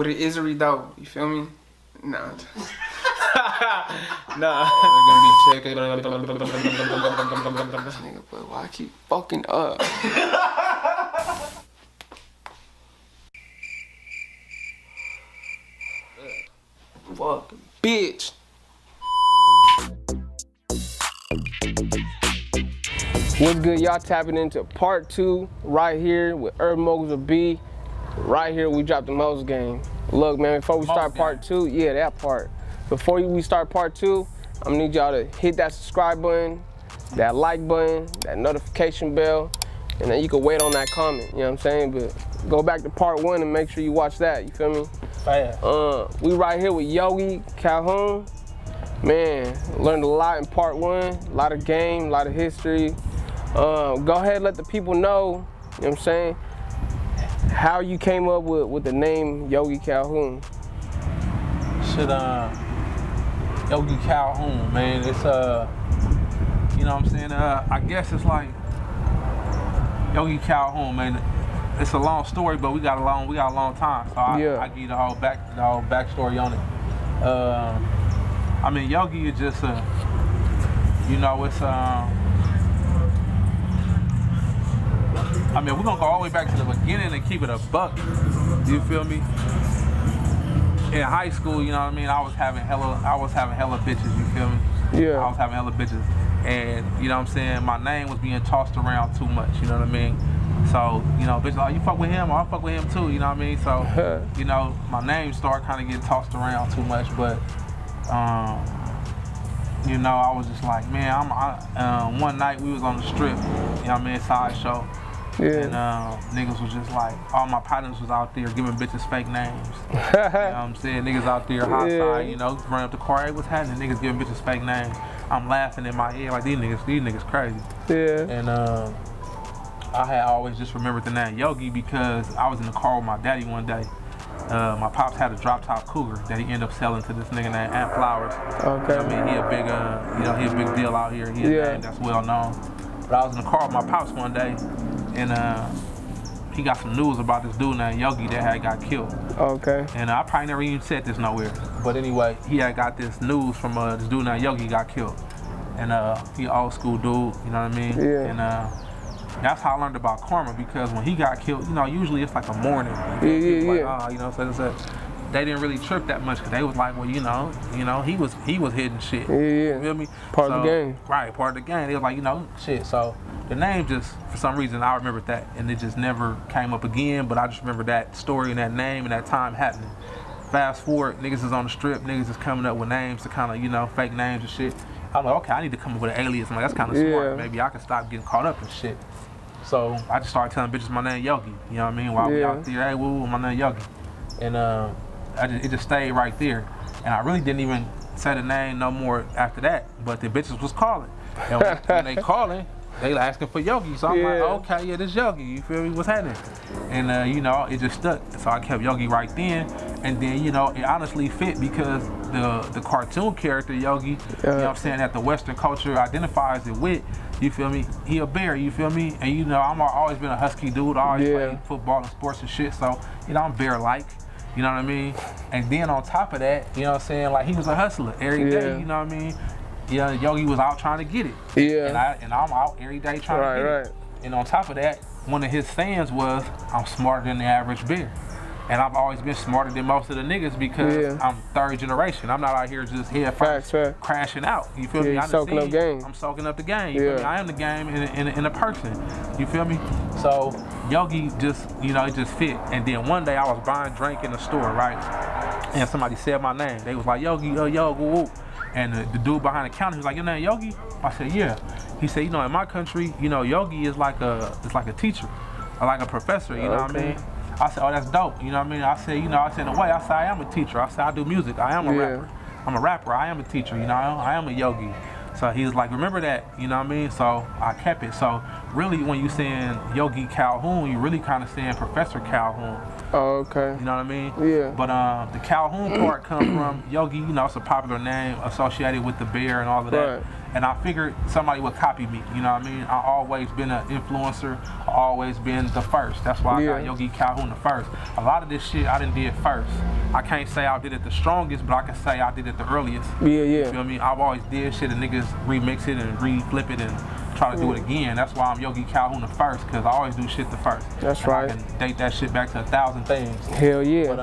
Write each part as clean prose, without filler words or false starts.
with an Isri though. You feel me? Nah. Nah. They're gonna be checking. Nigga, but why I keep fucking up? Fucking bitch. What's good? Y'all tapping into part 2 right here with Urban Moguls of B. Right here, we dropped the most game. Look, man, before we start part 2, yeah, that part. Before we start part 2, I'm gonna need y'all to hit that subscribe button, that like button, that notification bell, and then you can wait on that comment, you know what I'm saying? But go back to part 1 and make sure you watch that, you feel me? We right here with Yogi Calhoon. Man, learned a lot in part 1, a lot of game, a lot of history. Go ahead and let the people know, you know what I'm saying, how you came up with the name Yogi Calhoon. Shit, Yogi Calhoon, man. It's you know what I'm saying? I guess it's like Yogi Calhoun, man. It's a long story, but we got a long time. So I give you the whole backstory on it. I mean, Yogi is just you know, it's I mean, we're gonna go all the way back to the beginning and keep it a buck. You feel me? In high school, you know what I mean, I was having hella bitches, you feel me? Yeah. I was having hella bitches. And you know what I'm saying, my name was being tossed around too much, you know what I mean? So, you know, bitches like, you fuck with him, or I fuck with him too, you know what I mean? So, you know, my name started kind of getting tossed around too much, but you know, I was just like, man, one night we was on the strip, you know what I mean, sideshow. Yeah. And niggas was just like, all my partners was out there giving bitches fake names. You know what I'm saying? Niggas out there hostile, you know, running up the car, hey, what's happening? Niggas giving bitches fake names. I'm laughing in my head like, these niggas crazy. Yeah. And I had always just remembered the name Yogi because I was in the car with my daddy one day. My pops had a drop-top Cougar that he ended up selling to this nigga named Ant Flowers. Okay. I mean, he a big, you know, he a big deal out here. He a name that's well known. But I was in the car with my pops one day, and he got some news about this dude named Yogi that had got killed. Okay. And I probably never even said this nowhere. But anyway, he had got this news from this dude named Yogi got killed. And he old school dude, you know what I mean? Yeah. And that's how I learned about karma, because when he got killed, you know, usually it's like a mourning. Yeah. Like, oh, you know, so they didn't really trip that much because they was like, well, you know, he was hitting shit. Yeah. You feel me? Part of the game. Right, part of the game. They was like, you know, shit. So the name just, for some reason, I remembered that, and it just never came up again. But I just remember that story and that name and that time happening. Fast forward, niggas is on the strip, niggas is coming up with names to kind of, you know, fake names and shit. I'm like, okay, I need to come up with an alias. I'm like, that's kind of smart. Maybe I can stop getting caught up in shit. So I just started telling bitches my name Yogi. You know what I mean? While we out there, hey, woo, my name Yogi. And it just stayed right there. And I really didn't even say the name no more after that. But the bitches was calling. And when they calling, they asking for Yogi. So I'm like, okay, yeah, this Yogi. You feel me? What's happening? And you know, it just stuck. So I kept Yogi right then. And then, you know, it honestly fit because the cartoon character Yogi, you know what I'm saying, that the Western culture identifies it with, you feel me? He a bear, you feel me? And you know, I've always been a husky dude. I always played football and sports and shit. So, you know, I'm bear-like. You know what I mean? And then on top of that, you know what I'm saying, like he was a hustler every day, you know what I mean? Yeah, Yogi was out trying to get it. Yeah. And I'm out every day trying to get it. And on top of that, one of his sayings was, I'm smarter than the average bear. And I've always been smarter than most of the niggas because I'm third generation. I'm not out here just head first crashing out. You feel me? I'm soaking up game. I'm soaking up the game. You feel me? I am the game in a person. You feel me? So Yogi just, you know, it just fit. And then one day I was buying drink in the store, right? And somebody said my name. They was like, Yogi, Yogi, woo. And the dude behind the counter was like, your name Yogi? I said, yeah. He said, you know, in my country, you know, Yogi is like a teacher, or like a professor, you know what I mean? I said, oh, that's dope, you know what I mean? I said, you know, in a way, I said, I am a teacher. I said, I do music. I am a rapper. I'm a rapper. I am a teacher, you know? I am a yogi. So he was like, remember that, you know what I mean? So I kept it. So really when you saying Yogi Calhoun, you really kind of saying Professor Calhoun. Oh, okay. You know what I mean? Yeah. But the Calhoun part comes from Yogi. You know, it's a popular name associated with the bear and all of that. Right. And I figured somebody would copy me. You know what I mean? I always been an influencer. I always been the first. That's why I got Yogi Calhoun the first. A lot of this shit I done did first. I can't say I did it the strongest, but I can say I did it the earliest. Yeah, yeah. You feel me? I've always did shit and niggas remix it and re-flip it and try to do it again. That's why I'm Yogi Calhoun the first, because I always do shit the first. That's and right. I can date that shit back to 1,000 things. Hell yeah. But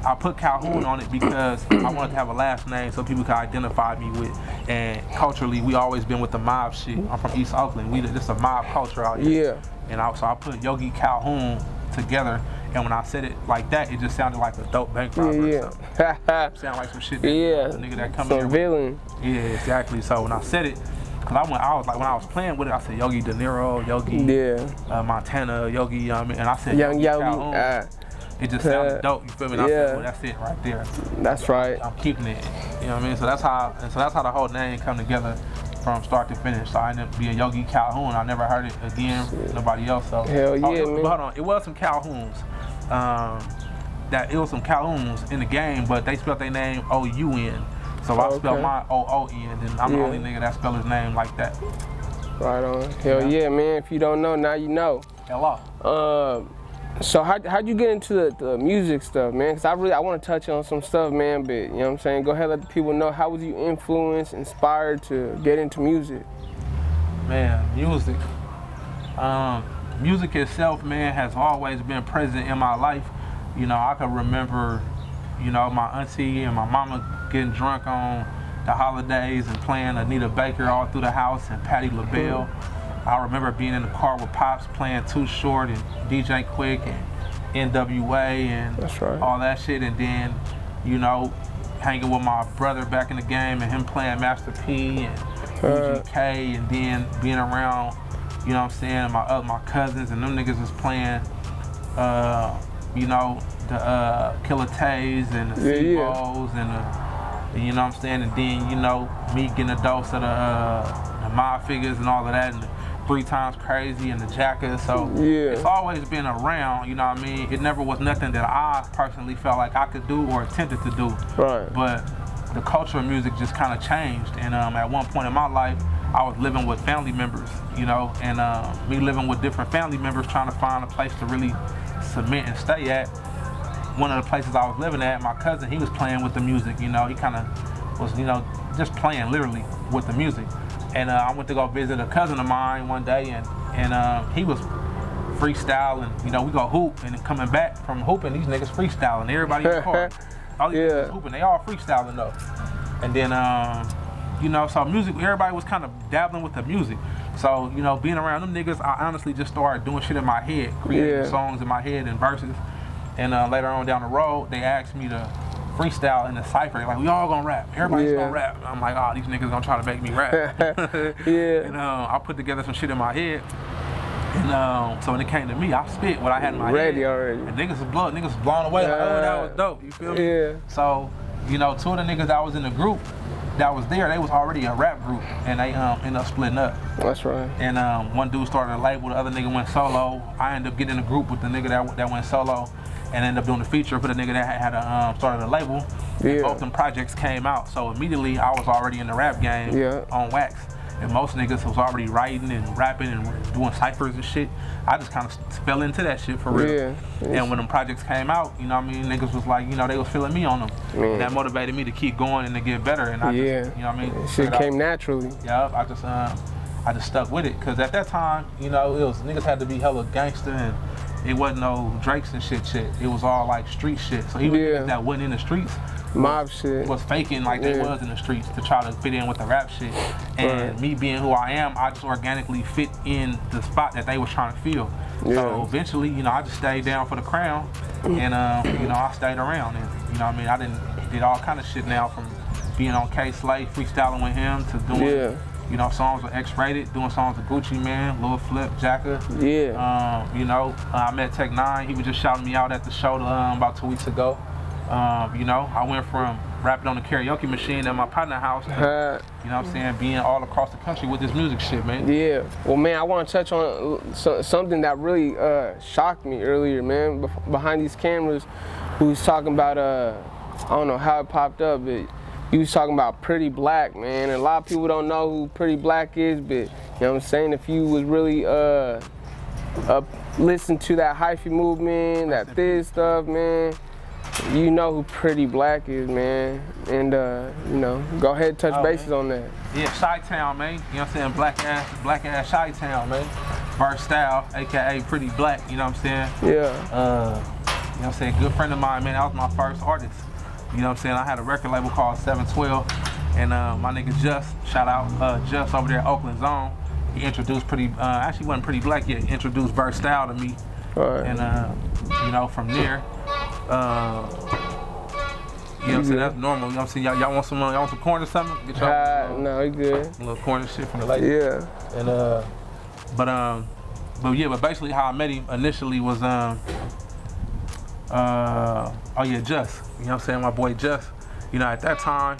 I put Calhoun on it because I wanted to have a last name so people could identify me with. And culturally, we always been with the mob shit. I'm from East Oakland. Just a mob culture out here. Yeah. And so I put Yogi Calhoun together. And when I said it like that, it just sounded like a dope bank robber or something. Sound like some shit that the nigga that come in here. Villain. Yeah, exactly. So when I said it, because when I was playing with it, I said Yogi De Niro, Yogi Montana, Yogi, you know what I mean? And I said Young Yogi. Calhoun. It just sounded dope, you feel me? And I said, well, that's it right there. That's right. I'm keeping it. You know what I mean? So that's how the whole name come together from start to finish. So I ended up being Yogi Calhoun. I never heard it again, nobody else. So hell yeah, man. But hold on, it was some Calhouns. It was some Calhouns in the game, but they spelled their name O-U-N. So I spelled mine O-O-N, and I'm the only nigga that spell his name like that. Right on. Hell yeah, man. If you don't know, now you know. Hello. So how'd you get into the music stuff, man? Because I want to touch on some stuff, man, but you know what I'm saying? Go ahead, let the people know, how was you influenced, inspired to get into music? Man, music. Music itself, man, has always been present in my life. You know, I can remember, you know, my auntie and my mama getting drunk on the holidays and playing Anita Baker all through the house and Patti LaBelle. I remember being in the car with Pops playing Too Short and DJ Quick and NWA and all that shit. And then, you know, hanging with my brother back in the game and him playing Master P and UGK, and then being around, you know what I'm saying, my cousins, and them niggas was playing, you know, the Killer Tays and the C-Bos and the, you know what I'm saying, and then, you know, me getting a dose of the Mob Figures and all of that, and the 3 Times Crazy and the Jackers. So it's always been around, you know what I mean? It never was nothing that I personally felt like I could do or attempted to do. Right. But the culture of music just kind of changed. And at one point in my life, I was living with family members, you know, and me living with different family members, trying to find a place to really cement and stay at. One of the places I was living at, my cousin, he was playing with the music, you know, he kind of was, you know, just playing literally with the music. And I went to go visit a cousin of mine one day, and he was freestyling. You know, we go hoop, and coming back from hooping, these niggas freestyling. Everybody in the car, all these niggas hooping, they all freestyling though. And then, you know, so music, everybody was kind of dabbling with the music. So, you know, being around them niggas, I honestly just started doing shit in my head, creating songs in my head and verses. And later on down the road, they asked me to freestyle in the cypher, like, we all gonna rap, everybody's gonna rap. I'm like, oh, these niggas gonna try to make me rap. And I put together some shit in my head, and so when it came to me, I spit what I had in my head. Already. And niggas was blown away, like, oh, that was dope, you feel me? So, you know, 2 of the niggas that was in the group that was there, they was already a rap group, and they ended up splitting up. That's right. And one dude started a label, the other nigga went solo. I ended up getting in a group with the nigga that went solo, and ended up doing the feature for the nigga that had started a label. And both them projects came out. So immediately I was already in the rap game on wax. And most niggas was already writing and rapping and doing ciphers and shit. I just kind of fell into that shit for real. And when them projects came out, you know what I mean, niggas was like, you know, they was feeling me on them. And that motivated me to keep going and to get better. And I just, you know what I mean? Shit came naturally. Yeah, I just stuck with it. Cause at that time, you know, it was niggas had to be hella gangster, and it wasn't no Drakes and shit. It was all like street shit. So even niggas that wasn't in the streets, mob shit, was faking like they was in the streets to try to fit in with the rap shit. And me being who I am, I just organically fit in the spot that they was trying to fill. So eventually, you know, I just stayed down for the crown, and you know, I stayed around, and you know what I mean, did all kind of shit now, from being on K-Slay, freestyling with him, to doing you know, songs with XRaided, doing songs with Gucci Man, Lil Flip, Jacka. You know, I met Tech 9. He was just shouting me out at the show about 2 weeks ago. You know, I went from rapping on the karaoke machine at my partner's house. You know what I'm saying? Being all across the country with this music shit, man. Yeah. Well, man, I want to touch on something that really shocked me earlier, man. Behind these cameras, we was talking about, I don't know how it popped up, but you was talking about Pretty Black, man. And a lot of people don't know who Pretty Black is, but, you know what I'm saying? If you was really listen to that hyphy movement, that this stuff, man, you know who Pretty Black is, man. And, you know, go ahead and touch bases on that. Yeah, Chi-Town, man. You know what I'm saying? Black ass Chi-Town, man. Versatile, AKA Pretty Black, you know what I'm saying? Yeah. You know what I'm saying? Good friend of mine, man. That was my first artist. You know what I'm saying? I had a record label called 712. And my nigga Just, shout out Just over there at Oakland Zone. He introduced actually wasn't Pretty Black yet, he introduced Versatile to me. Right. And, you know, from there, you know what I'm saying? That's normal. You know what I'm saying? Y'all want some corn or something? Get y'all no, you good. A little corn and shit from the lady. Yeah. And but basically how I met him initially was Just. You know what I'm saying? My boy Just. You know, at that time,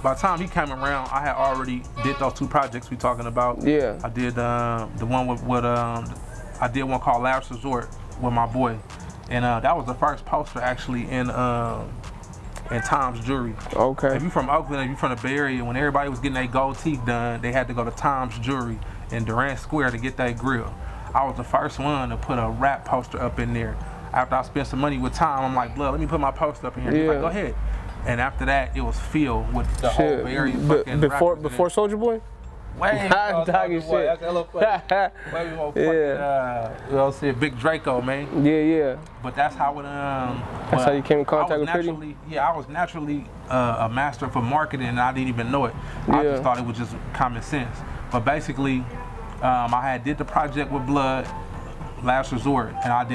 by the time he came around, I had already did those 2 projects we talking about. Yeah. I did the one with I did one called Last Resort with my boy. And that was the first poster actually in Tom's Jewelry. Okay. If you from Oakland, if you from the Bay Area, when everybody was getting their gold teeth done, they had to go to Tom's Jewelry in Durant Square to get that grill. I was the first one to put a rap poster up in there. After I spent some money with Tom, I'm like, blood, let me put my poster up in here. He's like, go ahead. And after that, it was filled with the whole Bay Area fucking before Soulja Boy? Way I'm talking shit. That's a little funny. Way more fucking, you know, see Big Draco, man. Yeah. But that's how it, that's how you came in contact with Pretty? Yeah, I was naturally a master for marketing, and I didn't even know it. I just thought it was just common sense. But basically, I did the project with Blood, Last Resort, and I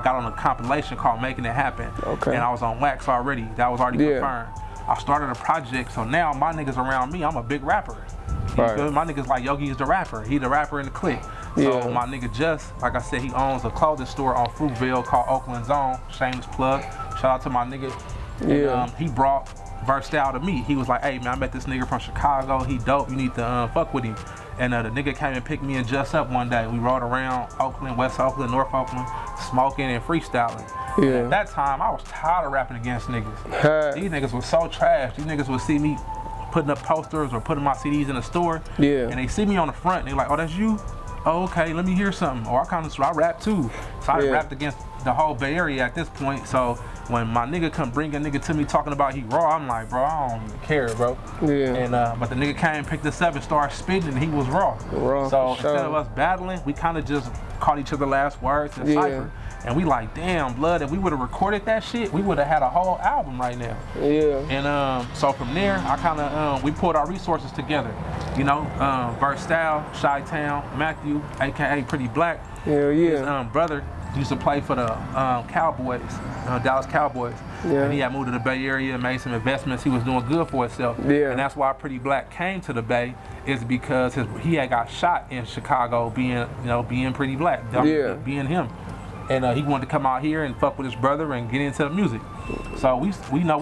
got on a compilation called Making It Happen. Okay. And I was on Wax already. That was already confirmed. I started a project, so now my niggas around me, I'm a big rapper. Right. My niggas like Yogi is the rapper. He the rapper in the clique. So my nigga Just, like I said, he owns a clothing store on Fruitville called Oakland Zone. Shameless plug. Shout out to my nigga. And, he brought Versatile to me. He was like, hey man, I met this nigga from Chicago. He dope. You need to fuck with him. And the nigga came and picked me and Just up one day. We rode around Oakland, West Oakland, North Oakland, smoking and freestyling. And at that time, I was tired of rapping against niggas. These niggas were so trash. These niggas would see me putting up posters or putting my CDs in the store. And they see me on the front and they're like, oh, that's you? Oh, okay, let me hear something. Or I rap too. So I rapped against the whole Bay Area at this point. So when my nigga come bring a nigga to me talking about he raw, I'm like, bro, I don't even care, bro. And but the nigga came, picked us up and started spitting and he was raw. So instead of us battling, we kind of just caught each other last words and cipher. And we like, damn, blood, if we would have recorded that shit, we would have had a whole album right now. And so from there, I kind of, we pulled our resources together. You know, Versatile, Chi-Town, Matthew, AKA Pretty Black. His brother used to play for the Cowboys, Dallas Cowboys. And he had moved to the Bay Area, made some investments. He was doing good for himself. And that's why Pretty Black came to the Bay, is because he had got shot in Chicago being Pretty Black, being him. And he wanted to come out here and fuck with his brother and get into the music. So we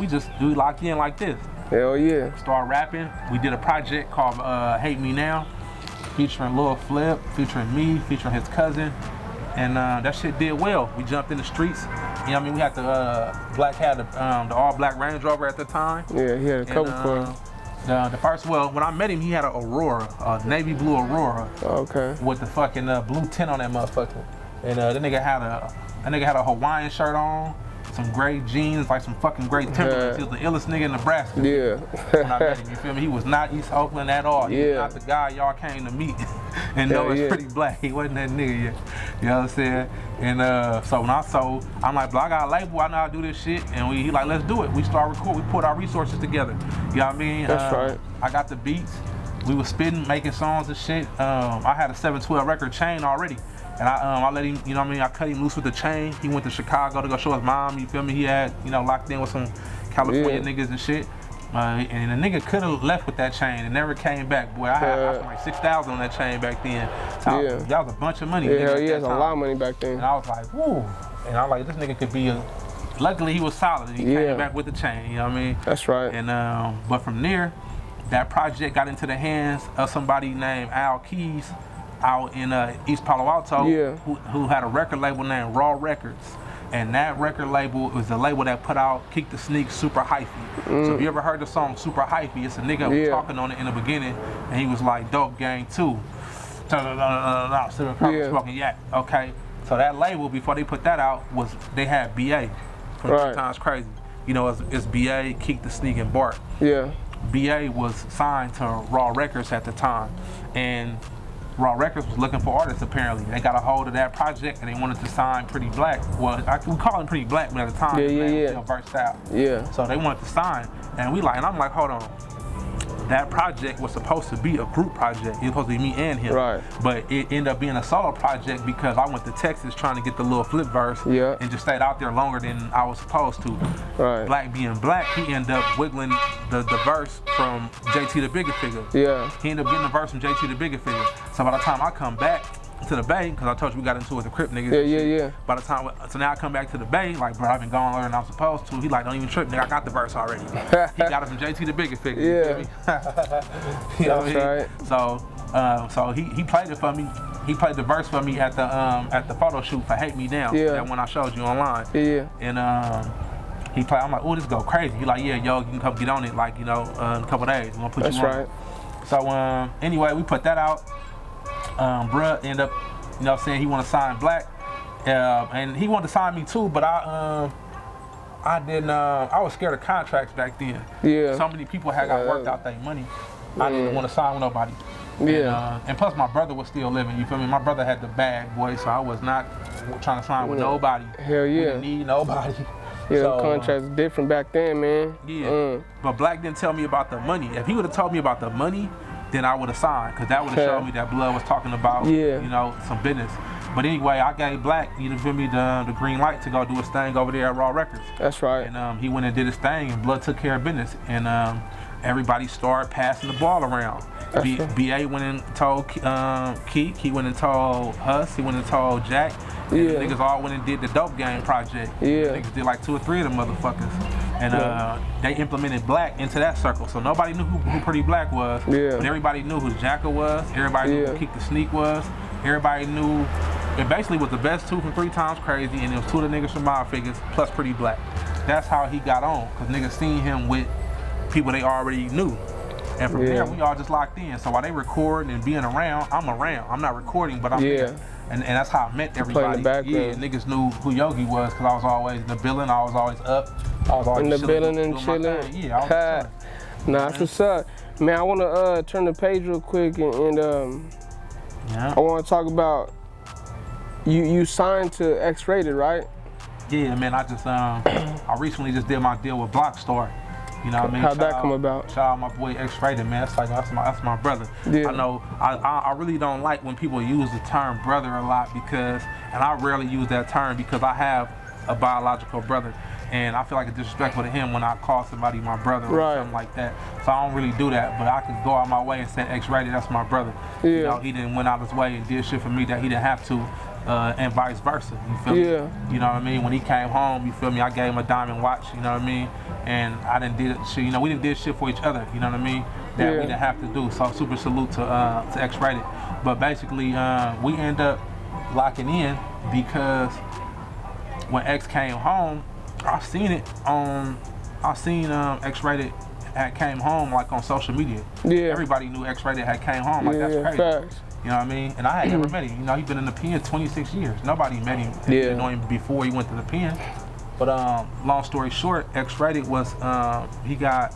just locked in like this. Hell yeah. Start rapping. We did a project called Hate Me Now, featuring Lil Flip, featuring me, featuring his cousin. And that shit did well. We jumped in the streets. You know what I mean? We had the all-black Range Rover at the time. Yeah, he had a couple for him. The first, when I met him, he had an Aurora, a navy blue Aurora. With the fucking blue tint on that motherfucker. And that nigga had a Hawaiian shirt on, some gray jeans, like some fucking gray Timberlands. He was the illest nigga in Nebraska. When I met him, you feel me? He was not East Oakland at all. He was not the guy y'all came to meet and know it's Pretty Black. He wasn't that nigga yet. You know what I'm saying? And so when I sold, I'm like, bro, I got a label, I know how to do this shit. And he like, let's do it. We start recording, we put our resources together. You know what I mean? That's right. I got the beats. We was spitting, making songs and shit. I had a 712 record chain already. And I let him, you know what I mean, I cut him loose with the chain. He went to Chicago to go show his mom, you feel me? He had, locked in with some California niggas and shit. And the nigga could have left with that chain and never came back. Boy, I had like 6,000 on that chain back then. So that was a bunch of money. That was a lot of money back then. And I was like, woo. And I was like, this nigga could be luckily he was solid. He came back with the chain, you know what I mean? That's right. And but from there, that project got into the hands of somebody named Al Keys out in East Palo Alto, who had a record label named Raw Records. And that record label was the label that put out Kick the Sneak Super Hyphy. So if you ever heard the song Super Hyphy, it's a nigga was talking on it in the beginning, and he was like, Dope Gang 2. Smoking yak. Okay. So that label, before they put that out, they had BA from 3 Times Crazy. You know, it's BA, Kick the Sneak, and Bart. Yeah. BA was signed to Raw Records at the time, and Raw Records was looking for artists apparently. They got a hold of that project and they wanted to sign Pretty Black. Well, we call him Pretty Black, but at the time, he was still versatile. Yeah. So they wanted to sign, and I'm like, hold on. That project was supposed to be a group project. It was supposed to be me and him. Right. But it ended up being a solo project because I went to Texas trying to get the little flip verse and just stayed out there longer than I was supposed to. Right. Black being black, he ended up wiggling the verse from JT the Bigger Figure. Yeah. He ended up getting the verse from JT the Bigger Figure. So by the time I come back to the Bay, because I told you we got into it with the Crip niggas. By the time, so now I come back to the Bay, like, bro, I've been gone longer than I'm supposed to. He like, don't even trip, nigga, I got the verse already. He got it from JT the Bigger Figure. You know what I mean? So he played it for me. He played the verse for me at the photo shoot for Hate Me Down. That one I showed you online. And he played. I'm like, oh, this go crazy. He like, yeah, yo, you can come get on it, like, you know, in a couple days. We're gonna put you on. So anyway, we put that out. Bruh ended up, you know, saying he want to sign Black, and he wanted to sign me too, but I didn't. I was scared of contracts back then. Yeah. So many people had got worked out their money. I didn't want to sign with nobody. Yeah. And plus, my brother was still living. You feel me? My brother had the bag, boy. So I was not trying to sign with nobody. Hell yeah. We didn't need nobody. Yeah, so, contracts different back then, man. Yeah. But Black didn't tell me about the money. If he would have told me about the money, then I would have signed, because that would have showed me that Blood was talking about, you know, some business. But anyway, I gave Black, you feel me, the green light to go do his thing over there at Raw Records. That's right. And he went and did his thing, and Blood took care of business. And everybody started passing the ball around. BA went and told Keek, he went and told Huss, he went and told Jack. And the niggas all went and did the Dope Game project. Yeah. The niggas did like 2 or 3 of them motherfuckers. And they implemented Black into that circle. So nobody knew who Pretty Black was. Yeah. But everybody knew who Jacka was. Everybody knew who Kick the Sneak was. Everybody knew it basically was the best 2 from 3 Times Crazy, and it was 2 of the niggas from Mob Figures plus Pretty Black. That's how he got on, because niggas seen him with people they already knew. And from there, we all just locked in. So while they recording and being around, I'm around. I'm not recording, but I'm there. And that's how I met everybody. Niggas knew who Yogi was, because I was always in the building. I was always up. I was always in the building and chilling. Yeah, I was chilling. Nah, that's what's up. Man, I want to turn the page real quick and I want to talk about you signed to XRaided, right? Yeah, man. I just I recently just did my deal with Blockstar. You know what I mean? How'd that come about? Shout out my boy XRaided, man. That's my brother. Yeah. I know I really don't like when people use the term brother a lot, because, and I rarely use that term because I have a biological brother, and I feel like it's disrespectful to him when I call somebody my brother or something like that. So I don't really do that, but I could go out my way and say XRaided, that's my brother. Yeah. You know, he didn't went out his way and did shit for me that he didn't have to. And vice versa, you feel me? You know what I mean? When he came home, you feel me? I gave him a diamond watch, you know what I mean? And I didn't do shit, you know, we didn't did shit for each other, you know what I mean? That we didn't have to do. So super salute to XRaided. But basically, we end up locking in because when X came home, I seen XRaided had came home like on social media. Yeah. Everybody knew XRaided had came home, like that's crazy. Facts. You know what I mean? And I had never met him. You know, he's been in the pen 26 years. Nobody met him. Didn't know him before he went to the pen. But long story short, XRaided was he got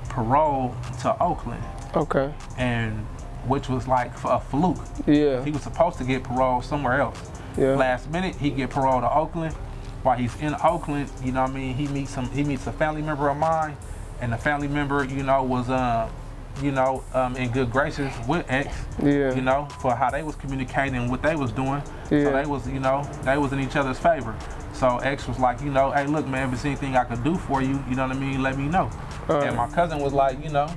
parole to Oakland. Okay. And which was like a fluke. Yeah. He was supposed to get parole somewhere else. Yeah. Last minute, he get parole to Oakland. While he's in Oakland, you know what I mean, he meets a family member of mine, and the family member, you know, was in good graces with X, you know, for how they was communicating and what they was doing. So they was, you know, they was in each other's favor. So X was like, you know, hey, look, man, if there's anything I could do for you, you know what I mean, let me know. And my cousin was like, you know,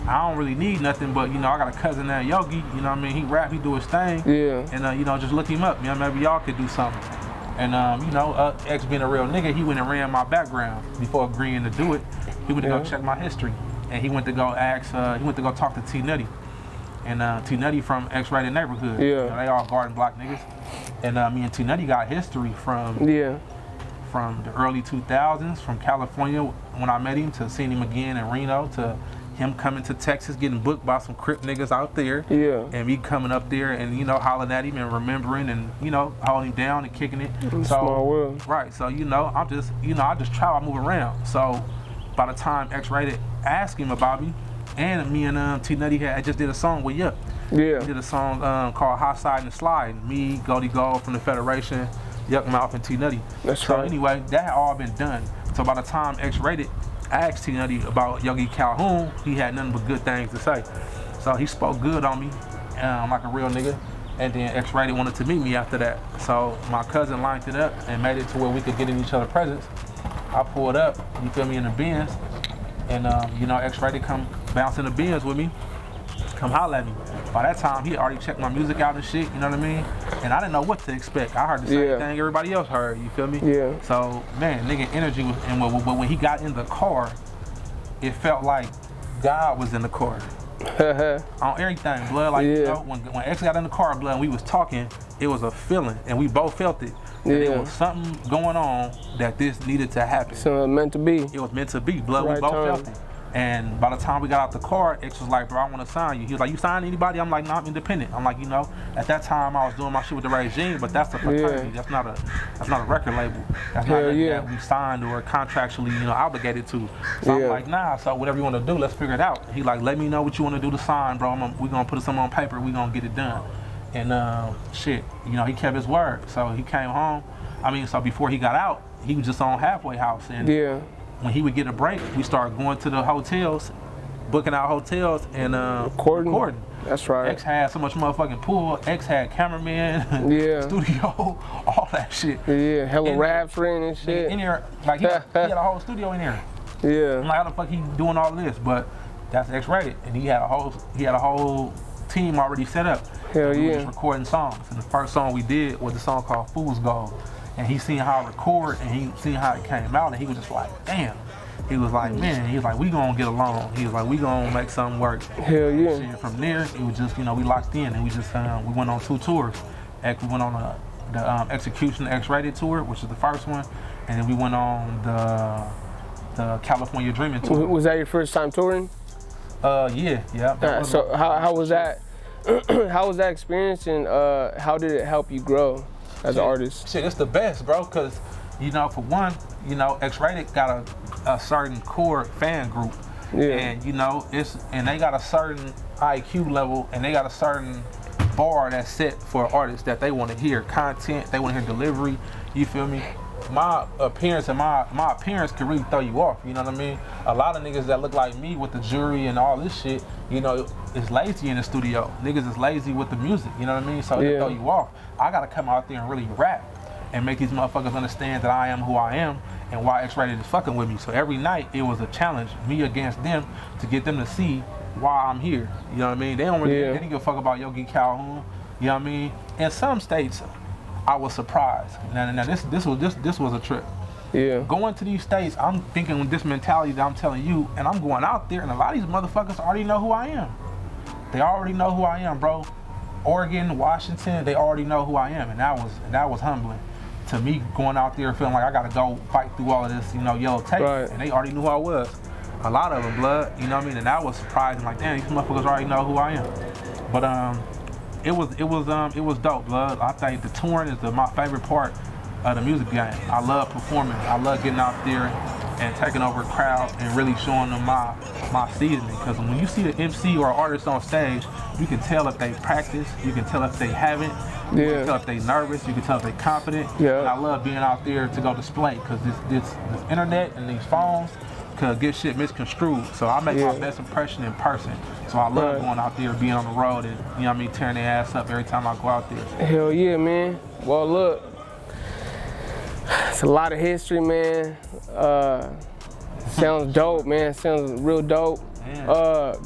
I don't really need nothing, but, you know, I got a cousin named Yogi, you know what I mean, he rap, he do his thing. Yeah. And, you know, just look him up, you know, maybe y'all could do something. And you know, X being a real nigga, he went and ran my background before agreeing to do it. He went to go check my history, and he went to go talk to T Nutty, and T Nutty from XRaided neighborhood. Yeah. You know, they all garden block niggas, and me and T Nutty got history from the early 2000s, from California when I met him to seeing him again in Reno, to him coming to Texas, getting booked by some Crip niggas out there, and me coming up there and, you know, hollering at him and remembering and, you know, holding him down and kicking it. Small world. Right, so, you know, I just travel, I move around. So by the time XRaided asked him about me, and me and T Nutty I just did a song with Yup. Yeah. We did a song called Hot Side and Slide. Me, Goldie Gold from the Federation, Yuck Mouth, and T Nutty. That's so right. Anyway, that had all been done. So by the time XRaided asked T Nutty about Yogi Calhoun, he had nothing but good things to say. So he spoke good on me, like a real nigga. And then XRaided wanted to meet me after that. So my cousin lined it up and made it to where we could get in each other's presence. I pulled up, you feel me, in the Benz. And you know, XRaided come bounce in the Benz with me, come holler at me. By that time, he had already checked my music out and shit, you know what I mean? And I didn't know what to expect. I heard the same thing everybody else heard, you feel me? Yeah. So, man, nigga energy was, and when he got in the car, it felt like God was in the car. On everything, blood, like, you know, when X got in the car, blood, and we was talking, it was a feeling, and we both felt it. And there was something going on that this needed to happen. So meant to be. It was meant to be, blood, we both felt it. And by the time we got out the car, X was like, bro, I want to sign you. He was like, you sign anybody? I'm like, no, I'm independent. I'm like, you know, at that time I was doing my shit with the regime, but that's a fraternity. That's not a record label. That's not nothing that we signed or contractually, you know, obligated to. So I'm like, nah, so whatever you want to do, let's figure it out. He like, let me know what you want to do to sign, bro. We're going to put something on paper. We're going to get it done. And shit, you know, he kept his word. So he came home. I mean, so before he got out, he was just on halfway house. And when he would get a break, we started going to the hotels, booking out hotels and recording. That's right. X had so much motherfucking pool. X had cameraman, studio, all that shit. Yeah, hella raps written and shit. In here, like he had a whole studio in here. Yeah. I'm like, how the fuck he doing all this? But that's XRaided, and he had a whole team already set up. Hell we were just recording songs, and the first song we did was a song called Fool's Gold. And he seen how I record, and he seen how it came out, and he was just like, damn. He was like, man, he was like, we gonna get along. He was like, we gonna make something work. Hell yeah. And from there, it was just, you know, we locked in, and we just, we went on 2 tours. We went on the Execution XRaided tour, which is the first one, and then we went on the California Dreaming tour. Was that your first time touring? Yeah. So how was that? How was that experience, and how did it help you grow as an artist? Shit, it's the best, bro, because, you know, for one, you know, XRaided got a certain core fan group. And, you know, and they got a certain IQ level, and they got a certain bar that's set for artists that they want to hear content, they want to hear delivery, you feel me? My appearance and my appearance can really throw you off, you know what I mean? A lot of niggas that look like me with the jewelry and all this shit, you know, is lazy in the studio. Niggas is lazy with the music, you know what I mean? So they throw you off. I gotta come out there and really rap and make these motherfuckers understand that I am who I am and why XRaided is fucking with me. So every night it was a challenge, me against them, to get them to see why I'm here. You know what I mean? They don't really they didn't give a fuck about Yogi Calhoun. You know what I mean? In some states, I was surprised. Now this was a trip. Yeah. Going to these states, I'm thinking with this mentality that I'm telling you, and I'm going out there, and a lot of these motherfuckers already know who I am. They already know who I am, bro. Oregon, Washington, they already know who I am, and that was humbling to me, going out there feeling like I gotta go fight through all of this, you know, yellow tape, and they already knew who I was. A lot of them, blood, you know what I mean? And that was surprising, like, damn, these motherfuckers already know who I am. But it was dope, blood. I think the touring is my favorite part of the music game. I love performing. I love getting out there and taking over a crowd and really showing them my seasoning. Because when you see the MC or artist on stage, you can tell if they practice, you can tell if they haven't, you can tell if they nervous, you can tell if they confident. And I love being out there to go display, because this internet and these phones could get shit misconstrued. So I make my best impression in person. So I love going out there, being on the road, and, you know what I mean, tearing their ass up every time I go out there. Hell yeah, man. Well, look, it's a lot of history, man. Sounds dope, man. Sounds real dope.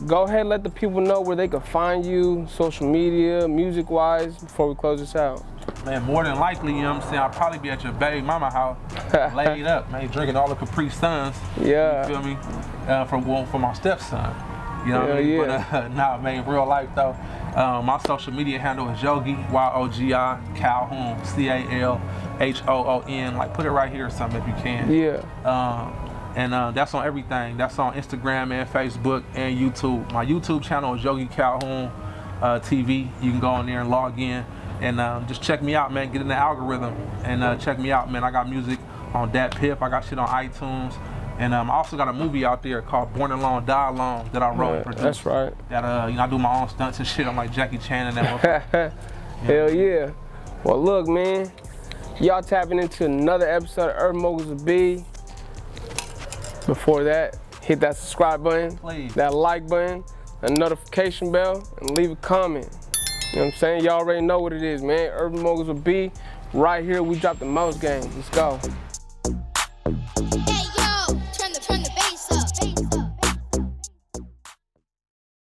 Go ahead, let the people know where they can find you, social media, music-wise, before we close this out. Man, more than likely, you know what I'm saying, I'll probably be at your baby mama house, laid up, man, drinking all the Capri Suns. Yeah. You feel me? For my stepson. You know what I mean? Yeah. But nah, man, real life though. My social media handle is Yogi, Y-O-G-I, Calhoun, C-A-L-H-O-O-N. Like, put it right here or something if you can. Yeah. And that's on everything. That's on Instagram and Facebook and YouTube. My YouTube channel is Yogi Calhoun TV. You can go on there and log in and just check me out, man. Get in the algorithm and check me out, man. I got music on Dat Pip. I got shit on iTunes. And I also got a movie out there called Born Alone, Die Alone that I wrote and produced. That's right. That I do my own stunts and shit. I'm like Jackie Chan and that. Hell yeah. Well, look, man. Y'all tapping into another episode of Urban Moguls of B. Before that, hit that subscribe button, Please. That like button, a notification bell, and leave a comment. You know what I'm saying? Y'all already know what it is, man. Urban Moguls of B. Right here, we drop the most games. Let's go.